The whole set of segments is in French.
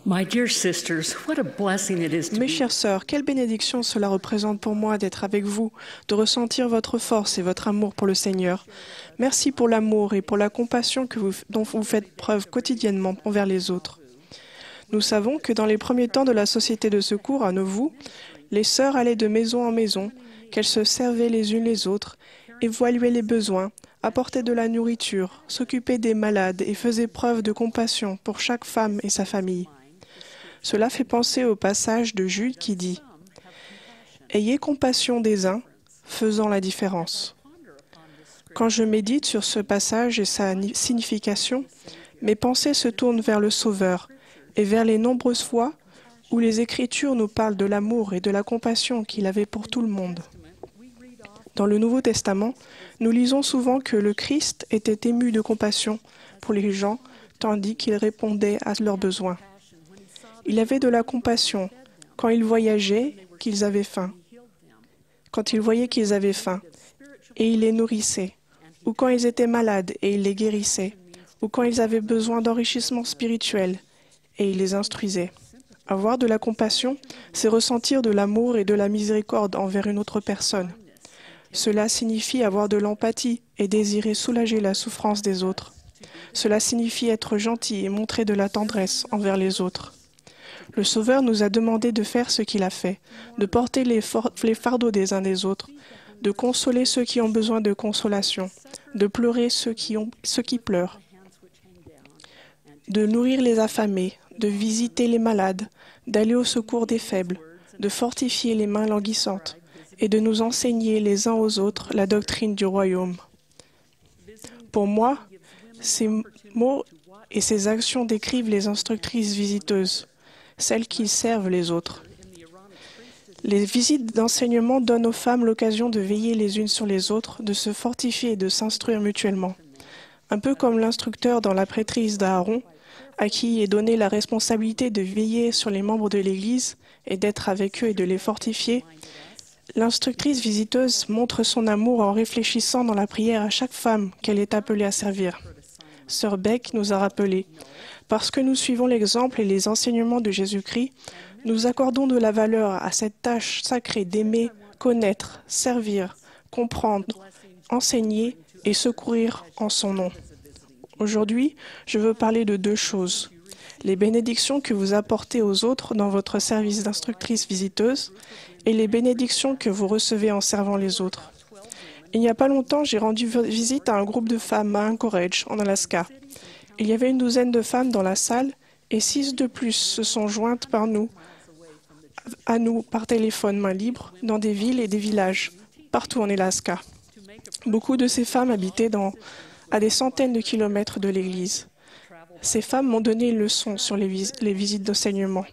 My dear sisters, what a blessing it is to Mes be. chères sœurs, quelle bénédiction cela représente pour moi d'être avec vous, de ressentir votre force et votre amour pour le Seigneur. Merci pour l'amour et pour la compassion dont vous faites preuve quotidiennement envers les autres. Nous savons que dans les premiers temps de la Société de secours à Nauvoo, les sœurs allaient de maison en maison, qu'elles se servaient les unes les autres, évaluaient les besoins, apportaient de la nourriture, s'occupaient des malades et faisaient preuve de compassion pour chaque femme et sa famille. Cela fait penser au passage de Jude qui dit « Ayez compassion des uns, faisant la différence ». Quand je médite sur ce passage et sa signification, mes pensées se tournent vers le Sauveur et vers les nombreuses fois où les Écritures nous parlent de l'amour et de la compassion qu'il avait pour tout le monde. Dans le Nouveau Testament, nous lisons souvent que le Christ était ému de compassion pour les gens tandis qu'il répondait à leurs besoins. Il avait de la compassion quand il voyageait, qu'ils avaient faim, quand il voyait qu'ils avaient faim, et il les nourrissait, ou quand ils étaient malades et il les guérissait, ou quand ils avaient besoin d'enrichissement spirituel et il les instruisait. Avoir de la compassion, c'est ressentir de l'amour et de la miséricorde envers une autre personne. Cela signifie avoir de l'empathie et désirer soulager la souffrance des autres. Cela signifie être gentil et montrer de la tendresse envers les autres. Le Sauveur nous a demandé de faire ce qu'il a fait, de porter les fardeaux des uns des autres, de consoler ceux qui ont besoin de consolation, de pleurer ceux qui pleurent, de nourrir les affamés, de visiter les malades, d'aller au secours des faibles, de fortifier les mains languissantes et de nous enseigner les uns aux autres la doctrine du royaume. Pour moi, ces mots et ces actions décrivent les instructrices visiteuses, celles qui servent les autres. Les visites d'enseignement donnent aux femmes l'occasion de veiller les unes sur les autres, de se fortifier et de s'instruire mutuellement. Un peu comme l'instructeur dans la prêtrise d'Aaron, à qui est donnée la responsabilité de veiller sur les membres de l'Église et d'être avec eux et de les fortifier, l'instructrice visiteuse montre son amour en réfléchissant dans la prière à chaque femme qu'elle est appelée à servir. Sœur Beck nous a rappelé « Parce que nous suivons l'exemple et les enseignements de Jésus-Christ, nous accordons de la valeur à cette tâche sacrée d'aimer, connaître, servir, comprendre, enseigner et secourir en son nom. » Aujourd'hui, je veux parler de deux choses. Les bénédictions que vous apportez aux autres dans votre service d'instructrice visiteuse et les bénédictions que vous recevez en servant les autres. Il n'y a pas longtemps, j'ai rendu visite à un groupe de femmes à Anchorage, en Alaska. Il y avait une douzaine de femmes dans la salle et 6 de plus se sont jointes à nous par téléphone main libre dans des villes et des villages, partout en Alaska. Beaucoup de ces femmes habitaient à des centaines de kilomètres de l'église. Ces femmes m'ont donné une leçon sur les visites d'enseignement.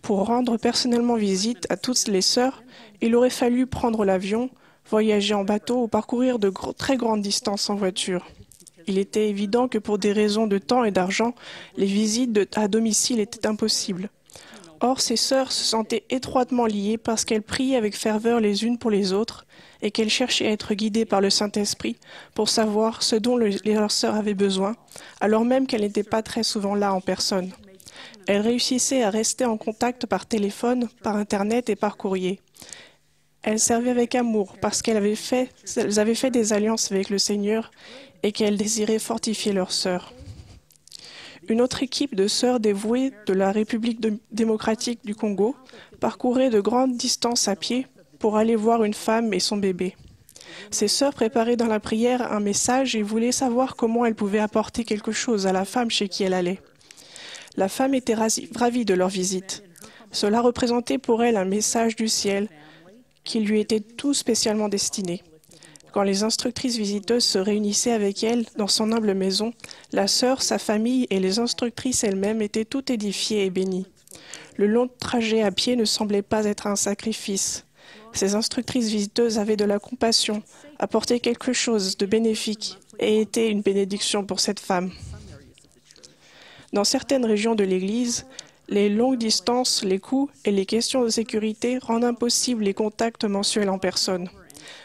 Pour rendre personnellement visite à toutes les sœurs, il aurait fallu prendre l'avion, voyager en bateau ou parcourir de très grandes distances en voiture. Il était évident que pour des raisons de temps et d'argent, les visites à domicile étaient impossibles. Or, ces sœurs se sentaient étroitement liées parce qu'elles priaient avec ferveur les unes pour les autres et qu'elles cherchaient à être guidées par le Saint-Esprit pour savoir ce dont leurs sœurs avaient besoin, alors même qu'elles n'étaient pas très souvent là en personne. Elles réussissaient à rester en contact par téléphone, par Internet et par courrier. Elles servaient avec amour parce qu'elles avaient fait des alliances avec le Seigneur et qu'elles désiraient fortifier leurs sœurs. Une autre équipe de sœurs dévouées de la République démocratique du Congo parcourait de grandes distances à pied pour aller voir une femme et son bébé. Ces sœurs préparaient dans la prière un message et voulaient savoir comment elles pouvaient apporter quelque chose à la femme chez qui elle allait. La femme était ravie de leur visite. Cela représentait pour elle un message du ciel qui lui était tout spécialement destiné. Quand les instructrices visiteuses se réunissaient avec elle dans son humble maison, la sœur, sa famille et les instructrices elles-mêmes étaient toutes édifiées et bénies. Le long trajet à pied ne semblait pas être un sacrifice. Ces instructrices visiteuses avaient de la compassion, apportaient quelque chose de bénéfique et étaient une bénédiction pour cette femme. Dans certaines régions de l'Église, les longues distances, les coûts et les questions de sécurité rendent impossibles les contacts mensuels en personne.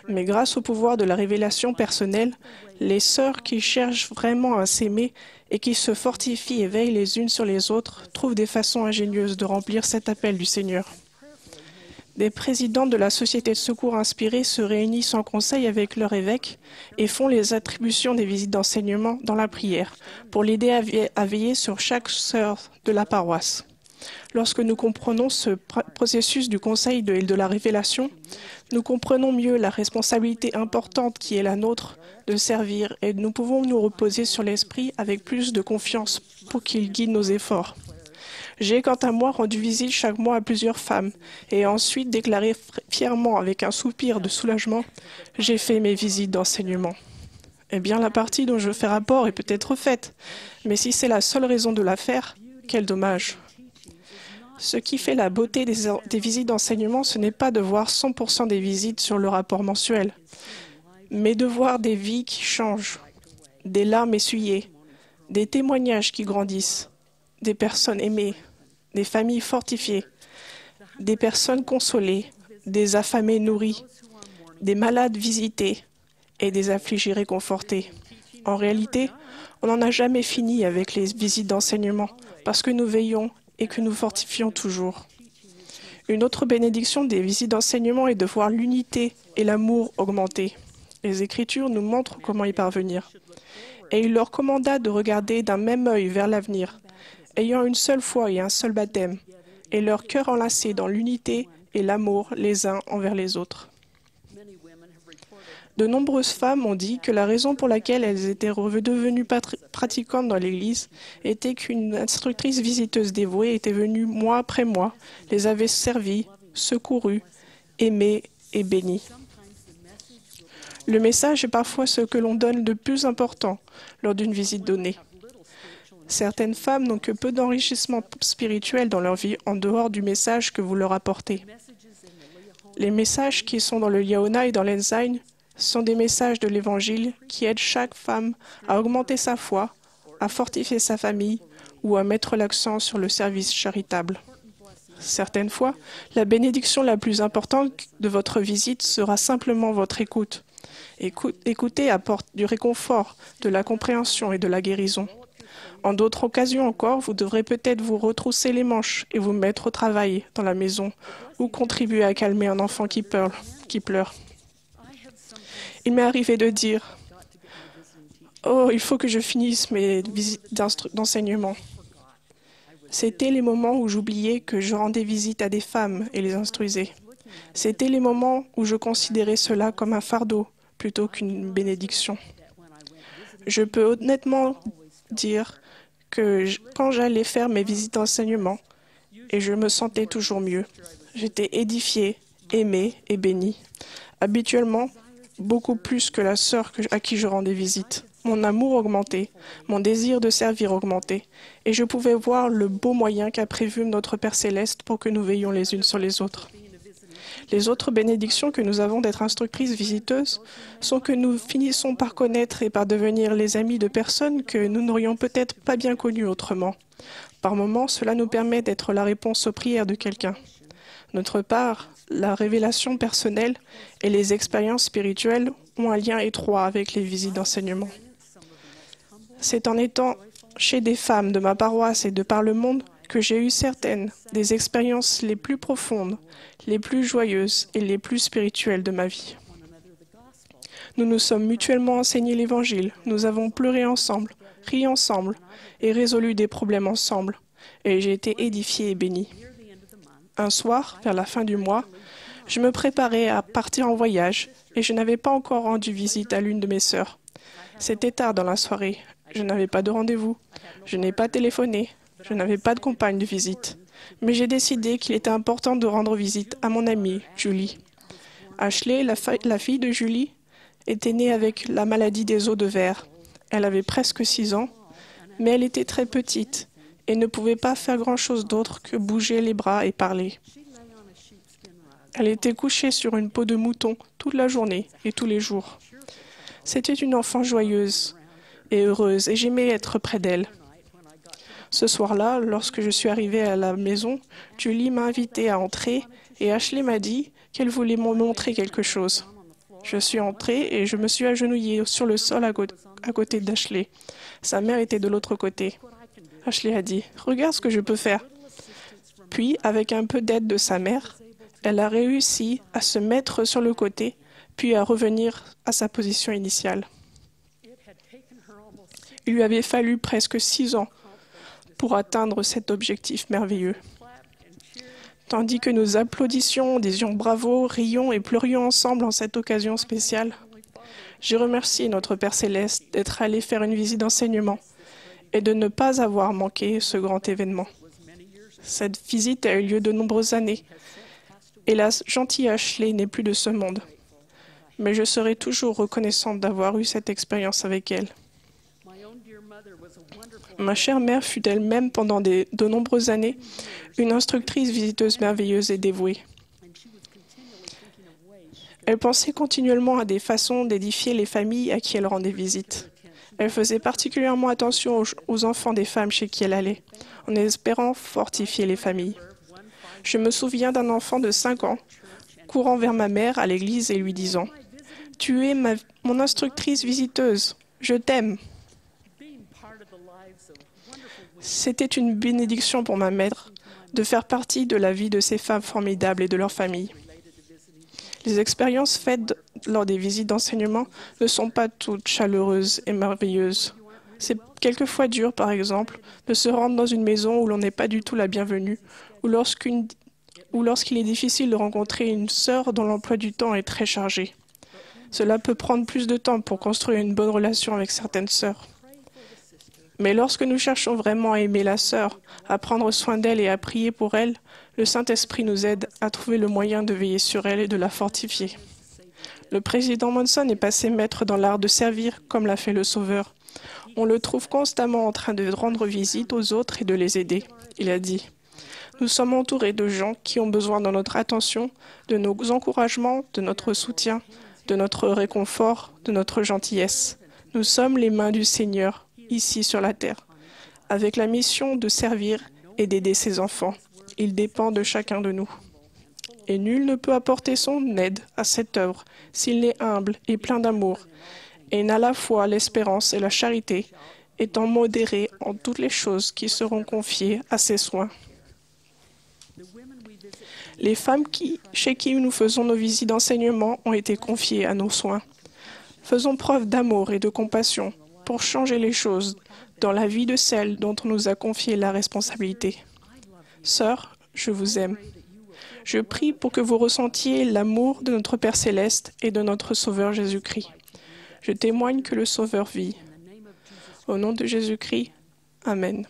Mais grâce au pouvoir de la révélation personnelle, les sœurs qui cherchent vraiment à s'aimer et qui se fortifient et veillent les unes sur les autres, trouvent des façons ingénieuses de remplir cet appel du Seigneur. Des présidents de la Société de secours inspirés se réunissent en conseil avec leur évêque et font les attributions des visites d'enseignement dans la prière pour l'aider à veiller sur chaque sœur de la paroisse. Lorsque nous comprenons ce processus du conseil et de la révélation, nous comprenons mieux la responsabilité importante qui est la nôtre de servir et nous pouvons nous reposer sur l'Esprit avec plus de confiance pour qu'il guide nos efforts. J'ai quant à moi rendu visite chaque mois à plusieurs femmes et ensuite déclaré fièrement avec un soupir de soulagement « J'ai fait mes visites d'enseignement ». Eh bien, la partie dont je fais rapport est peut-être faite, mais si c'est la seule raison de la faire, quel dommage. Ce qui fait la beauté des visites d'enseignement, ce n'est pas de voir 100% des visites sur le rapport mensuel, mais de voir des vies qui changent, des larmes essuyées, des témoignages qui grandissent, des personnes aimées, des familles fortifiées, des personnes consolées, des affamés nourris, des malades visités et des affligés réconfortés. En réalité, on n'en a jamais fini avec les visites d'enseignement parce que nous veillons et que nous fortifions toujours. Une autre bénédiction des visites d'enseignement est de voir l'unité et l'amour augmenter. Les Écritures nous montrent comment y parvenir. Et il leur commanda de regarder d'un même œil vers l'avenir, ayant une seule foi et un seul baptême, et leur cœur enlacé dans l'unité et l'amour les uns envers les autres. De nombreuses femmes ont dit que la raison pour laquelle elles étaient redevenues pratiquantes dans l'Église était qu'une instructrice visiteuse dévouée était venue mois après mois, les avait servies, secourues, aimées et bénies. Le message est parfois ce que l'on donne de plus important lors d'une visite donnée. Certaines femmes n'ont que peu d'enrichissement spirituel dans leur vie en dehors du message que vous leur apportez. Les messages qui sont dans le Liaona et dans l'Ensign sont des messages de l'Évangile qui aident chaque femme à augmenter sa foi, à fortifier sa famille ou à mettre l'accent sur le service charitable. Certaines fois, la bénédiction la plus importante de votre visite sera simplement votre écoute. Écouter apporte du réconfort, de la compréhension et de la guérison. En d'autres occasions encore, vous devrez peut-être vous retrousser les manches et vous mettre au travail dans la maison ou contribuer à calmer un enfant qui pleure. Il m'est arrivé de dire « Oh, il faut que je finisse mes visites d'enseignement ». C'était les moments où j'oubliais que je rendais visite à des femmes et les instruisais. C'était les moments où je considérais cela comme un fardeau plutôt qu'une bénédiction. Je peux honnêtement dire que quand j'allais faire mes visites d'enseignement, et je me sentais toujours mieux, j'étais édifiée, aimée et bénie. Habituellement, beaucoup plus que la sœur à qui je rendais visite. Mon amour augmentait, mon désir de servir augmentait, et je pouvais voir le beau moyen qu'a prévu notre Père Céleste pour que nous veillions les unes sur les autres. Les autres bénédictions que nous avons d'être instructrices visiteuses sont que nous finissons par connaître et par devenir les amis de personnes que nous n'aurions peut-être pas bien connues autrement. Par moments, cela nous permet d'être la réponse aux prières de quelqu'un. D'autre part, la révélation personnelle et les expériences spirituelles ont un lien étroit avec les visites d'enseignement. C'est en étant chez des femmes de ma paroisse et de par le monde que j'ai eu certaines des expériences les plus profondes, les plus joyeuses et les plus spirituelles de ma vie. Nous nous sommes mutuellement enseigné l'Évangile, nous avons pleuré ensemble, ri ensemble et résolu des problèmes ensemble, et j'ai été édifiée et bénie. Un soir, vers la fin du mois, je me préparais à partir en voyage et je n'avais pas encore rendu visite à l'une de mes sœurs. C'était tard dans la soirée, je n'avais pas de rendez-vous, je n'ai pas téléphoné, je n'avais pas de compagne de visite. Mais j'ai décidé qu'il était important de rendre visite à mon amie, Julie. Ashley, la fille de Julie, était née avec la maladie des os de verre. Elle avait presque 6 ans, mais elle était très petite et ne pouvait pas faire grand-chose d'autre que bouger les bras et parler. Elle était couchée sur une peau de mouton toute la journée et tous les jours. C'était une enfant joyeuse et heureuse et j'aimais être près d'elle. Ce soir-là, lorsque je suis arrivée à la maison, Julie m'a invitée à entrer et Ashley m'a dit qu'elle voulait me montrer quelque chose. Je suis entrée et je me suis agenouillée sur le sol à côté d'Ashley. Sa mère était de l'autre côté. Ashley a dit « Regarde ce que je peux faire ». Puis, avec un peu d'aide de sa mère, elle a réussi à se mettre sur le côté, puis à revenir à sa position initiale. Il lui avait fallu presque 6 ans pour atteindre cet objectif merveilleux. Tandis que nous applaudissions, disions bravo, rions et pleurions ensemble en cette occasion spéciale, je remercie notre Père Céleste d'être allé faire une visite d'enseignement et de ne pas avoir manqué ce grand événement. Cette visite a eu lieu de nombreuses années et la gentille Ashley n'est plus de ce monde. Mais je serai toujours reconnaissante d'avoir eu cette expérience avec elle. Ma chère mère fut elle-même pendant de nombreuses années une instructrice visiteuse merveilleuse et dévouée. Elle pensait continuellement à des façons d'édifier les familles à qui elle rendait visite. Elle faisait particulièrement attention aux enfants des femmes chez qui elle allait, en espérant fortifier les familles. Je me souviens d'un enfant de 5 ans courant vers ma mère à l'église et lui disant « Tu es mon instructrice visiteuse, je t'aime ». C'était une bénédiction pour ma mère de faire partie de la vie de ces femmes formidables et de leur famille. Les expériences faites lors des visites d'enseignement ne sont pas toutes chaleureuses et merveilleuses. C'est quelquefois dur, par exemple, de se rendre dans une maison où l'on n'est pas du tout la bienvenue, ou lorsqu'il est difficile de rencontrer une sœur dont l'emploi du temps est très chargé. Cela peut prendre plus de temps pour construire une bonne relation avec certaines sœurs. Mais lorsque nous cherchons vraiment à aimer la sœur, à prendre soin d'elle et à prier pour elle, le Saint-Esprit nous aide à trouver le moyen de veiller sur elle et de la fortifier. Le président Monson est passé maître dans l'art de servir comme l'a fait le Sauveur. On le trouve constamment en train de rendre visite aux autres et de les aider. Il a dit « Nous sommes entourés de gens qui ont besoin de notre attention, de nos encouragements, de notre soutien, de notre réconfort, de notre gentillesse. Nous sommes les mains du Seigneur, ici sur la terre, avec la mission de servir et d'aider ses enfants. Il dépend de chacun de nous. Et nul ne peut apporter son aide à cette œuvre s'il n'est humble et plein d'amour, et n'a la foi, l'espérance et la charité, étant modéré en toutes les choses qui seront confiées à ses soins. Les femmes chez qui nous faisons nos visites d'enseignement ont été confiées à nos soins. Faisons preuve d'amour et de compassion pour changer les choses dans la vie de celle dont on nous a confié la responsabilité. Sœurs, je vous aime. Je prie pour que vous ressentiez l'amour de notre Père Céleste et de notre Sauveur Jésus-Christ. Je témoigne que le Sauveur vit. Au nom de Jésus-Christ, Amen.